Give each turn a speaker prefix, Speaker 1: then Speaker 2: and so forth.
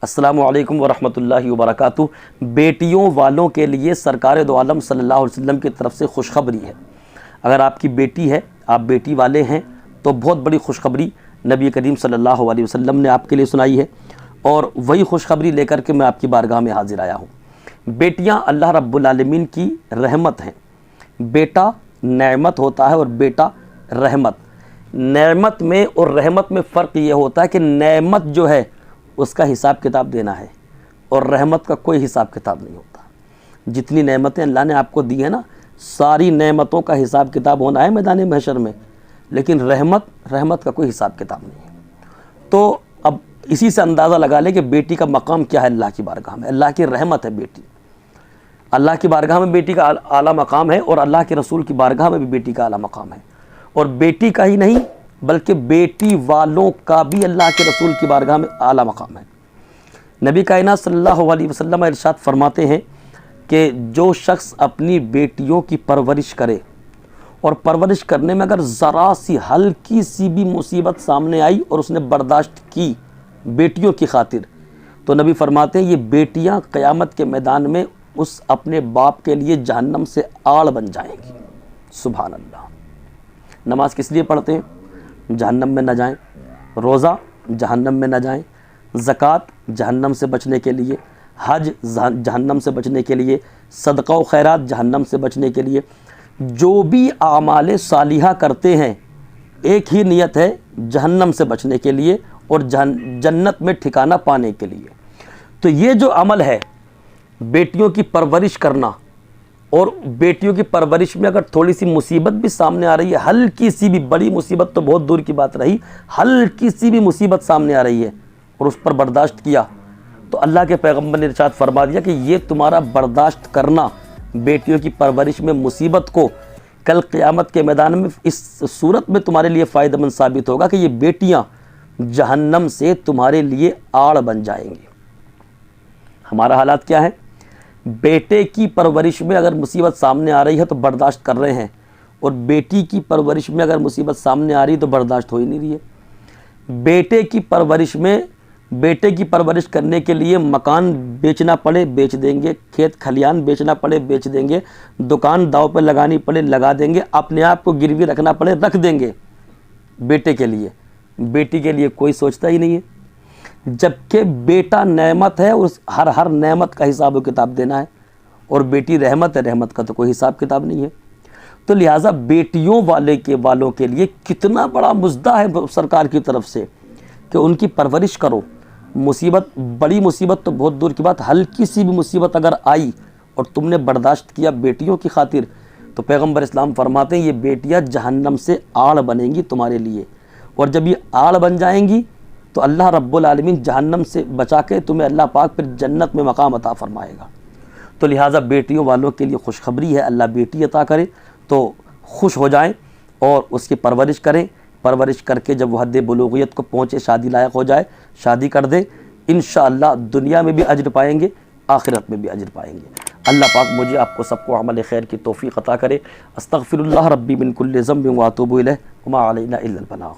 Speaker 1: السلام علیکم ورحمۃ اللہ وبرکاتہ۔ بیٹیوں والوں کے لیے سرکار دو عالم صلی اللہ علیہ وسلم کی طرف سے خوشخبری ہے۔ اگر آپ کی بیٹی ہے، آپ بیٹی والے ہیں، تو بہت بڑی خوشخبری نبی کریم صلی اللہ علیہ وسلم نے آپ کے لیے سنائی ہے، اور وہی خوشخبری لے کر کے میں آپ کی بارگاہ میں حاضر آیا ہوں۔ بیٹیاں اللہ رب العالمین کی رحمت ہیں۔ بیٹا نعمت ہوتا ہے اور بیٹا رحمت۔ نعمت میں اور رحمت میں فرق یہ ہوتا ہے کہ نعمت جو ہے اس کا حساب کتاب دینا ہے، اور رحمت کا کوئی حساب کتاب نہیں ہوتا۔ جتنی نعمتیں اللہ نے آپ کو دی ہیں نا، ساری نعمتوں کا حساب کتاب ہونا ہے میدان محشر میں، لیکن رحمت کا کوئی حساب کتاب نہیں ہے۔ تو اب اسی سے اندازہ لگا لیں کہ بیٹی کا مقام کیا ہے اللہ کی بارگاہ میں۔ اللہ کی رحمت ہے بیٹی، اللہ کی بارگاہ میں بیٹی کا اعلیٰ مقام ہے، اور اللہ کے رسول کی بارگاہ میں بھی بیٹی کا اعلیٰ مقام ہے۔ اور بیٹی کا ہی نہیں بلکہ بیٹی والوں کا بھی اللہ کے رسول کی بارگاہ میں اعلیٰ مقام ہے۔ نبی کائنات صلی اللہ علیہ وسلم ارشاد فرماتے ہیں کہ جو شخص اپنی بیٹیوں کی پرورش کرے، اور پرورش کرنے میں اگر ذرا سی ہلکی سی بھی مصیبت سامنے آئی اور اس نے برداشت کی بیٹیوں کی خاطر، تو نبی فرماتے ہیں یہ بیٹیاں قیامت کے میدان میں اس اپنے باپ کے لیے جہنم سے آڑ بن جائیں گی۔ سبحان اللہ۔ نماز کس لیے پڑھتے ہیں؟ جہنم میں نہ جائیں۔ روزہ جہنم میں نہ جائیں۔ زکوٰۃ جہنم سے بچنے کے لیے، حج جہنم سے بچنے کے لیے، صدقہ و خیرات جہنم سے بچنے کے لیے۔ جو بھی اعمال صالحہ کرتے ہیں ایک ہی نیت ہے، جہنم سے بچنے کے لیے اور جنت میں ٹھکانہ پانے کے لیے۔ تو یہ جو عمل ہے بیٹیوں کی پرورش کرنا، اور بیٹیوں کی پرورش میں اگر تھوڑی سی مصیبت بھی سامنے آ رہی ہے، ہلکی سی بھی، بڑی مصیبت تو بہت دور کی بات رہی، ہلکی سی بھی مصیبت سامنے آ رہی ہے اور اس پر برداشت کیا، تو اللہ کے پیغمبر نے ارشاد فرما دیا کہ یہ تمہارا برداشت کرنا بیٹیوں کی پرورش میں مصیبت کو کل قیامت کے میدان میں اس صورت میں تمہارے لیے فائدہ مند ثابت ہوگا کہ یہ بیٹیاں جہنم سے تمہارے لیے آڑ بن جائیں گی۔ ہمارا حالات کیا ہے؟ بیٹے کی پرورش میں اگر مصیبت سامنے آ رہی ہے تو برداشت کر رہے ہیں، اور بیٹی کی پرورش میں اگر مصیبت سامنے آ رہی ہے تو برداشت ہو ہی نہیں رہی ہے۔ بیٹے کی پرورش میں، بیٹے کی پرورش کرنے کے لیے مکان بیچنا پڑے بیچ دیں گے، کھیت کھلیان بیچنا پڑے بیچ دیں گے، دکان داؤ پہ لگانی پڑے لگا دیں گے، اپنے آپ کو گروی رکھنا پڑے رکھ دیں گے بیٹے کے لیے۔ بیٹی کے لیے کوئی سوچتا ہی نہیں ہے، جبکہ بیٹا نعمت ہے، اس ہر نعمت کا حساب و کتاب دینا ہے، اور بیٹی رحمت ہے، رحمت کا تو کوئی حساب کتاب نہیں ہے۔ تو لہٰذا بیٹیوں والوں کے لیے کتنا بڑا مژدہ ہے سرکار کی طرف سے کہ ان کی پرورش کرو۔ مصیبت، بڑی مصیبت تو بہت دور کی بات، ہلکی سی بھی مصیبت اگر آئی اور تم نے برداشت کیا بیٹیوں کی خاطر، تو پیغمبر اسلام فرماتے ہیں یہ بیٹیاں جہنم سے آڑ بنیں گی تمہارے لیے، اور جب یہ آڑ بن جائیں گی تو اللہ رب العالمین جہنم سے بچا کے تمہیں اللہ پاک پھر جنت میں مقام عطا فرمائے گا۔ تو لہٰذا بیٹیوں والوں کے لیے خوشخبری ہے، اللہ بیٹی عطا کرے تو خوش ہو جائیں اور اس کی پرورش کریں۔ پرورش کر کے جب وہ حد بلوغیت کو پہنچے، شادی لائق ہو جائے، شادی کر دیں، انشاءاللہ دنیا میں بھی اجر پائیں گے، آخرت میں بھی اجر پائیں گے۔ اللہ پاک مجھے آپ کو سب کو عمل خیر کی توفیق عطا کرے۔ استغفر اللہ ربی من کل ذنب واتوب الیہ وما علینا الا البلاغ۔